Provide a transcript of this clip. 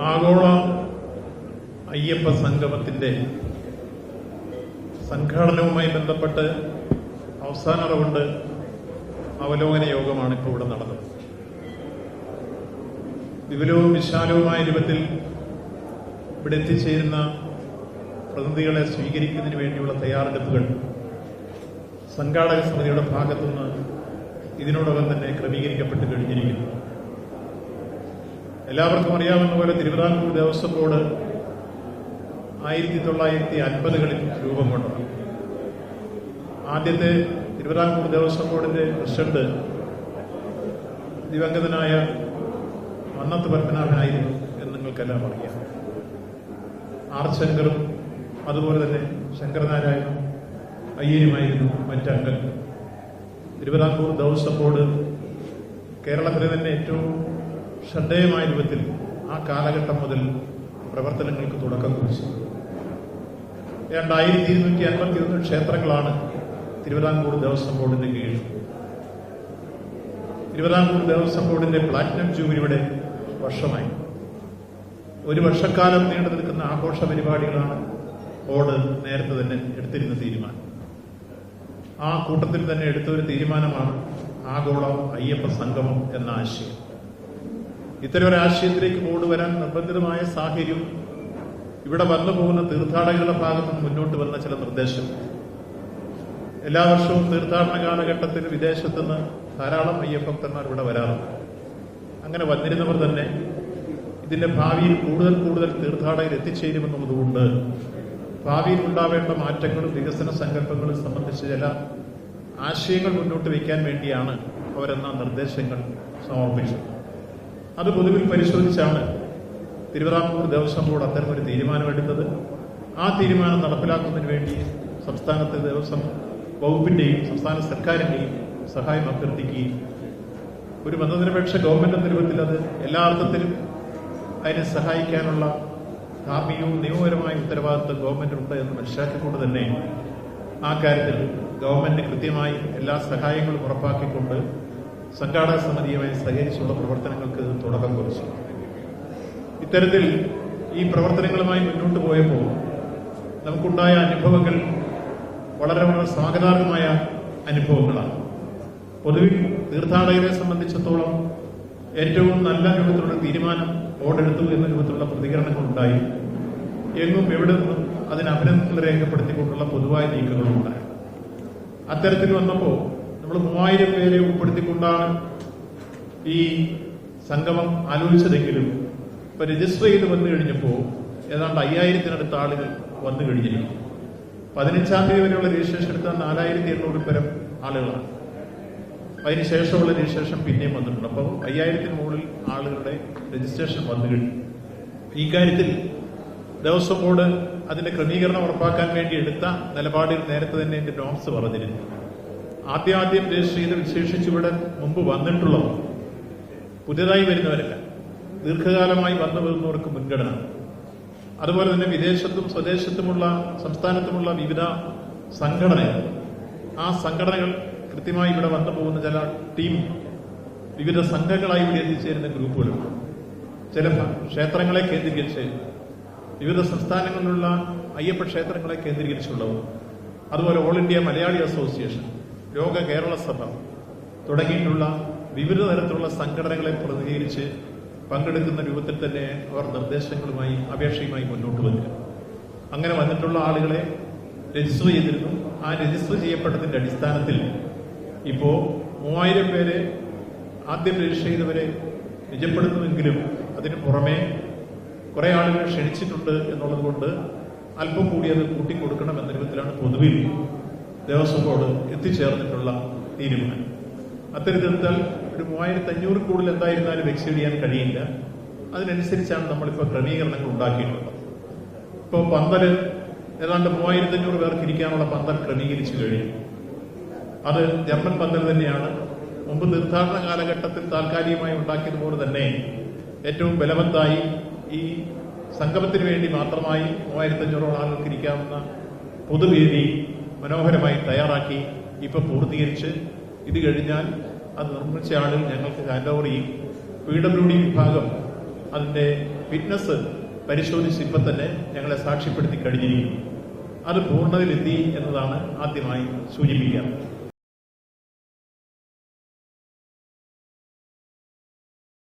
ആഗോള അയ്യപ്പ സംഗമത്തിന്റെ സംഘാടനവുമായി ബന്ധപ്പെട്ട് അവസാന റൗണ്ട് അവലോകന യോഗമാണ് ഇപ്പോൾ ഇവിടെ നടന്നത്. വിപുലവും വിശാലവുമായ രൂപത്തിൽ ഇവിടെ എത്തിച്ചേരുന്ന പ്രതിനിധികളെ സ്വീകരിക്കുന്നതിന് വേണ്ടിയുള്ള തയ്യാറെടുപ്പുകൾ സംഘാടക സമിതിയുടെ ഭാഗത്തുനിന്ന് ഇതിനോടകം തന്നെ ക്രമീകരിക്കപ്പെട്ട് കഴിഞ്ഞിരിക്കുന്നു. എല്ലാവർക്കും അറിയാവുന്ന പോലെ തിരുവിതാംകൂർ ദേവസ്വം ബോർഡ് 1950കളിൽ രൂപം കൊണ്ടതാണ്. ആദ്യത്തെ തിരുവിതാംകൂർ ദേവസ്വം ബോർഡിന്റെ പ്രസിഡന്റ് ദിവംഗതനായ മന്നത്ത് പത്മനാഭനായിരുന്നു എന്ന് നിങ്ങൾക്കെല്ലാം അറിയാം. ആർ ശങ്കറും അതുപോലെ തന്നെ ശങ്കരനാരായണനും അയ്യരുമായിരുന്നു മറ്റംഗങ്ങൾ. തിരുവിതാംകൂർ ദേവസ്വം ബോർഡ് കേരളത്തിലെ തന്നെ ഏറ്റവും ശ്രദ്ധേയമായ രൂപത്തിൽ ആ കാലഘട്ടം മുതൽ പ്രവർത്തനങ്ങൾക്ക് തുടക്കം കുറിച്ചു. ഏതാണ്ട് 1251 ക്ഷേത്രങ്ങളാണ് തിരുവിതാംകൂർ ദേവസ്വം ബോർഡിന്റെ കീഴിൽ. തിരുവിതാംകൂർ ദേവസ്വം ബോർഡിന്റെ പ്ലാറ്റിനം ജൂബിലിയുടെ വർഷമായി. ഒരു വർഷക്കാലം നീണ്ടു നിൽക്കുന്ന ആഘോഷ പരിപാടികളാണ് ബോർഡ് നേരത്തെ തന്നെ എടുത്തിരുന്ന തീരുമാനം. ആ കൂട്ടത്തിൽ തന്നെ എടുത്ത ഒരു തീരുമാനമാണ് ആഗോള അയ്യപ്പ സംഗമം എന്ന ആശയം. ഇത്തരം ഒരു ആശയത്തിലേക്ക് ബോർഡ് വരാൻ നിർബന്ധിതമായ സാഹചര്യം ഇവിടെ വന്നു പോകുന്ന തീർത്ഥാടകരുടെ ഭാഗത്തു നിന്ന് മുന്നോട്ട് വന്ന ചില നിർദ്ദേശം. എല്ലാ വർഷവും തീർത്ഥാടന കാലഘട്ടത്തിൽ വിദേശത്തുനിന്ന് ധാരാളം അയ്യപ്പഭക്തന്മാർ ഇവിടെ വരാറുണ്ട്. അങ്ങനെ വന്നിരുന്നവർ തന്നെ ഇതിന്റെ ഭാവിയിൽ കൂടുതൽ കൂടുതൽ തീർത്ഥാടകർ എത്തിച്ചേരുമെന്നുള്ളതുകൊണ്ട് ഭാവിയിൽ ഉണ്ടാവേണ്ട മാറ്റങ്ങളും വികസന സങ്കല്പങ്ങളും സംബന്ധിച്ച് ചില ആശയങ്ങൾ മുന്നോട്ട് വയ്ക്കാൻ വേണ്ടിയാണ് അവരെന്ന നിർദ്ദേശങ്ങൾ സമർപ്പിച്ചത്. അത് പൊതുവിൽ പരിശോധിച്ചാണ് തിരുവിതാംകൂർ ദേവസ്വം ബോർഡ് അത്തരമൊരു തീരുമാനമെടുത്തത്. ആ തീരുമാനം നടപ്പിലാക്കുന്നതിന് വേണ്ടി സംസ്ഥാനത്തെ ദേവസ്വം വകുപ്പിന്റെയും സംസ്ഥാന സർക്കാരിന്റെയും സഹായം അഭ്യർത്ഥിക്കുകയും ഒരു മതനിരപേക്ഷ ഗവൺമെന്റ് എന്ന രൂപത്തിൽ അത് എല്ലാ അർത്ഥത്തിലും അതിനെ സഹായിക്കാനുള്ള ധാർമ്മികവും നിയമപരമായ ഉത്തരവാദിത്വം ഗവൺമെന്റിനുണ്ട് എന്ന് മനസ്സിലാക്കിക്കൊണ്ട് തന്നെ ആ കാര്യത്തിൽ ഗവൺമെന്റ് കൃത്യമായി എല്ലാ സഹായങ്ങളും ഉറപ്പാക്കിക്കൊണ്ട് സംഘാടക സമിതിയുമായി സഹകരിച്ചുള്ള പ്രവർത്തനങ്ങൾക്ക് തുടക്കം കുറിച്ചു. ഇത്തരത്തിൽ ഈ പ്രവർത്തനങ്ങളുമായി മുന്നോട്ട് പോയപ്പോൾ നമുക്കുണ്ടായ അനുഭവങ്ങൾ വളരെ വളരെ സ്വാഗതാർഹമായ അനുഭവങ്ങളാണ്. പൊതുവിൽ തീർത്ഥാടകരെ സംബന്ധിച്ചിടത്തോളം ഏറ്റവും നല്ല രൂപത്തിലുള്ള തീരുമാനം ബോർഡെടുത്തു എന്ന രൂപത്തിലുള്ള പ്രതികരണങ്ങൾ ഉണ്ടായി. എങ്ങും എവിടെ നിന്നും അതിന് അഭിനന്ദനങ്ങൾ രേഖപ്പെടുത്തിക്കൊണ്ടുള്ള പൊതുവായ നീക്കങ്ങളും ഉണ്ടായി. അത്തരത്തിൽ വന്നപ്പോൾ നമ്മൾ 3000 പേരെ ഉൾപ്പെടുത്തിക്കൊണ്ടാണ് ഈ സംഗമം ആലോചിച്ചതെങ്കിലും ഇപ്പൊ രജിസ്റ്റർ ചെയ്ത് വന്നു കഴിഞ്ഞപ്പോൾ ഏതാണ്ട് 5000-നടുത്ത ആളുകൾ വന്നു കഴിഞ്ഞിരിക്കും. 15-ാം തീയതി വരെയുള്ള രജിസ്ട്രേഷൻ എടുത്ത 4800 പരം ആളുകളാണ്. അതിനുശേഷമുള്ള രജിസ്ട്രേഷൻ പിന്നെയും വന്നിട്ടുണ്ട്. അപ്പോൾ 5000-ന് മുകളിൽ ആളുകളുടെ രജിസ്ട്രേഷൻ വന്നു കഴിഞ്ഞു. ഈ കാര്യത്തിൽ ദേവസ്വം ബോർഡ് അതിന്റെ ക്രമീകരണം ഉറപ്പാക്കാൻ വേണ്ടി എടുത്ത നിലപാടിൽ നേരത്തെ തന്നെ എന്റെ നോംസ് പറഞ്ഞിരുന്നു. ആദ്യം രജിസ്റ്റർ ചെയ്ത് വിശേഷിച്ചിവിടെ മുമ്പ് വന്നിട്ടുള്ളവർ, പുതിയതായി വരുന്നവരല്ല, ദീർഘകാലമായി വന്നു വരുന്നവർക്ക് മുൻഗണന. അതുപോലെ തന്നെ വിദേശത്തും സ്വദേശത്തുമുള്ള സംസ്ഥാനത്തുമുള്ള വിവിധ സംഘടനകൾ, ആ സംഘടനകൾ കൃത്യമായി ഇവിടെ വന്നു പോകുന്ന ചില ടീം വിവിധ സംഘങ്ങളായി ഇവിടെ എത്തിച്ചേരുന്ന ഗ്രൂപ്പുകളുണ്ട്. ചില ക്ഷേത്രങ്ങളെ കേന്ദ്രീകരിച്ച് വിവിധ സംസ്ഥാനങ്ങളിലുള്ള അയ്യപ്പ ക്ഷേത്രങ്ങളെ കേന്ദ്രീകരിച്ചുള്ളവർ, അതുപോലെ ഓൾ ഇന്ത്യ മലയാളി അസോസിയേഷൻ, ലോക കേരള സഭ തുടങ്ങിയിട്ടുള്ള വിവിധ തരത്തിലുള്ള സംഘടനകളെ പ്രതിനിധീകരിച്ച് പങ്കെടുക്കുന്ന രൂപത്തിൽ തന്നെ അവർ നിർദ്ദേശങ്ങളുമായി അപേക്ഷയുമായി മുന്നോട്ട് വന്നു. അങ്ങനെ വന്നിട്ടുള്ള ആളുകളെ രജിസ്റ്റർ ചെയ്തിരുന്നു. ആ രജിസ്റ്റർ ചെയ്യപ്പെട്ടതിന്റെ അടിസ്ഥാനത്തിൽ ഇപ്പോ 3000 പേരെ ആദ്യം രജിസ്റ്റർ ചെയ്തവരെ നിജപ്പെടുത്തുമെങ്കിലും അതിന് പുറമെ കുറെ ആളുകൾ ക്ഷണിച്ചിട്ടുണ്ട് എന്നുള്ളത് കൊണ്ട് അല്പം കൂടി അത് കൂട്ടിക്കൊടുക്കണം എന്ന രൂപത്തിലാണ് പൊതുവിൽ ദേവസ്വം ബോർഡ് എത്തിച്ചേർന്നിട്ടുള്ള തീരുമാനം. അത്തരത്തിലെടുത്താൽ ഒരു 3500 കൂടുതൽ എന്തായിരുന്നാലും എക്സീഡ് ചെയ്യാൻ കഴിയില്ല. അതിനനുസരിച്ചാണ് നമ്മളിപ്പോൾ ക്രമീകരണങ്ങൾ ഉണ്ടാക്കിയിട്ടുള്ളത്. ഇപ്പോൾ പന്തല് ഏതാണ്ട് 3500 പേർക്ക് ഇരിക്കാനുള്ള പന്തൽ ക്രമീകരിച്ചു കഴിഞ്ഞു. അത് ജർമ്മൻ പന്തൽ തന്നെയാണ്. മുമ്പ് തീർത്ഥാടന കാലഘട്ടത്തിൽ താൽക്കാലികമായി ഉണ്ടാക്കിയതുപോലെ തന്നെ ഏറ്റവും ബലവത്തായി ഈ സംഗമത്തിന് വേണ്ടി മാത്രമായി 3500 ആളുകൾക്ക് ഇരിക്കാവുന്ന പൊതുവേദി മനോഹരമായി തയ്യാറാക്കി ഇപ്പൊ പൂർത്തീകരിച്ച് ഇത് കഴിഞ്ഞാൽ അത് നിർമ്മിച്ച ആളുകൾ ഞങ്ങൾക്ക് ഹാൻഡ് ഓവർ ചെയ്യും. PWD വിഭാഗം അതിന്റെ ഫിറ്റ്നസ് പരിശോധിച്ച് ഇപ്പം തന്നെ ഞങ്ങളെ സാക്ഷ്യപ്പെടുത്തി കഴിഞ്ഞിരിക്കുന്നു. അത് പൂർണ്ണതയിലെത്തി എന്നതാണ് ആദ്യമായി സൂചിപ്പിക്കുക.